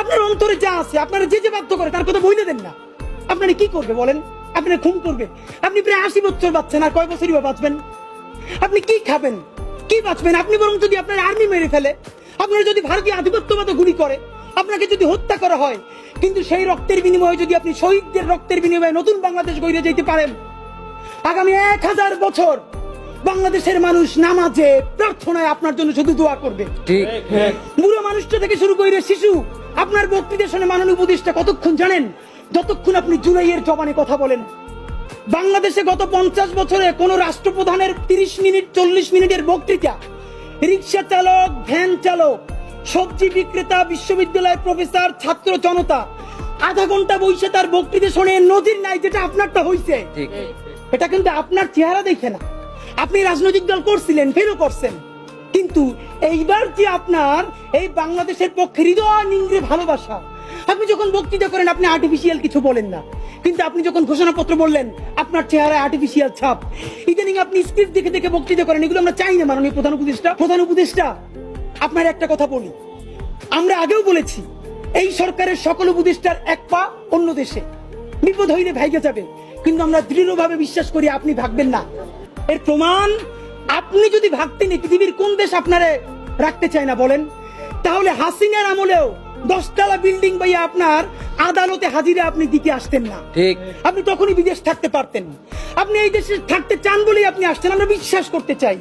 আপনার অন্তরে যা আছে, আপনারা যে যে বাধ্য করে তার কথা বইলে দেন না। আপনারা কি করবে বলেন? আপনারা খুন করবে? আপনি প্রায় 80 বছর বাঁচছেন, আর কয় বছরই বা বাঁচবেন? আপনি কি খাবেন, কি বাঁচবেন? আপনি বরং যদি আপনার আর্মি মেরে ফেলে, আপনারা যদি ভারতীয় আধিপত্যবাদ গুলি করে, আপনাকে যদি হত্যা করা হয়, কিন্তু সেই রক্তের বিনিময়ে যদি আপনি শহীদদের রক্তের বিনিময়ে নতুন বাংলাদেশ গড়ে যেতে পারেন, আগামী 1000 বছর বাংলাদেশের মানুষ নামাজে প্রার্থনায় আপনার জন্য শুধু দোয়া করবে। ঠিক। বুড়ো মানুষটা থেকে শুরু করে শিশু, আপনার বক্তৃতা শুনে মাননীয় উপদেষ্টা কতক্ষণ জানেন? যতক্ষণ আপনি জুলাইয়ের জবানে কথা বলেন। বাংলাদেশে গত 50 বছরে কোন রাষ্ট্রপ্রধানের 30 মিনিট 40 মিনিটের বক্তৃতা, রিক্সা চালক, ভ্যান চালক, সবজি বিক্রেতা, বিশ্ববিদ্যালয়ের প্রফেসর, ছাত্র জনতা আধা ঘন্টা বসে তার বক্তৃতা শুনে নজির নাই, যেটা আপনারটা হইছে। ঠিক। এটা কিন্তু আপনার চেহারা দেখে না। আপনি রাজনৈতিক দল করছিলেন, ফেরও করছেন, কিন্তু এইবার যে আপনার এই বাংলাদেশের পক্ষে হৃদয় নিংড়ে ভালোবাসা, আপনি যখন বক্তৃতা করেন আপনি আর্টিফিশিয়াল কিছু বলেন না, কিন্তু আপনি যখন ঘোষণাপত্র বললেন আপনার চেহারায় আর্টিফিশিয়াল ছাপ। ইদানিং আপনি স্ক্রিপ্ট দেখে দেখে বক্তৃতা করেন, এগুলো আমরা চাই না। মাননীয় প্রধান উপদেষ্টা, আপনার একটা কথা বলি, আমরা আগেও বলেছি এই সরকারের সকল উপদেষ্টার এক পা অন্য দেশে, বিপদ হইলে ভাইগে যাবে, কিন্তু আমরা দৃঢ়ভাবে বিশ্বাস করি আপনি ভাগবেন না। এর প্রমাণ, আপনি যদি ভাগতেন পৃথিবীর কোন দেশ আপনারে রাখতে চায় না বলেন? তাহলে হাসিনার আমলেও 10 তলা বিল্ডিং বাইয়া আপনার আদালতে হাজিরা আপনি দিতে আসতেন না। ঠিক। আপনি তখনই বিদেশ থাকতে পারতেন। আপনি এই দেশে থাকতে চান বলেই আপনি আসছেন, আমরা বিশ্বাস করতে চাই।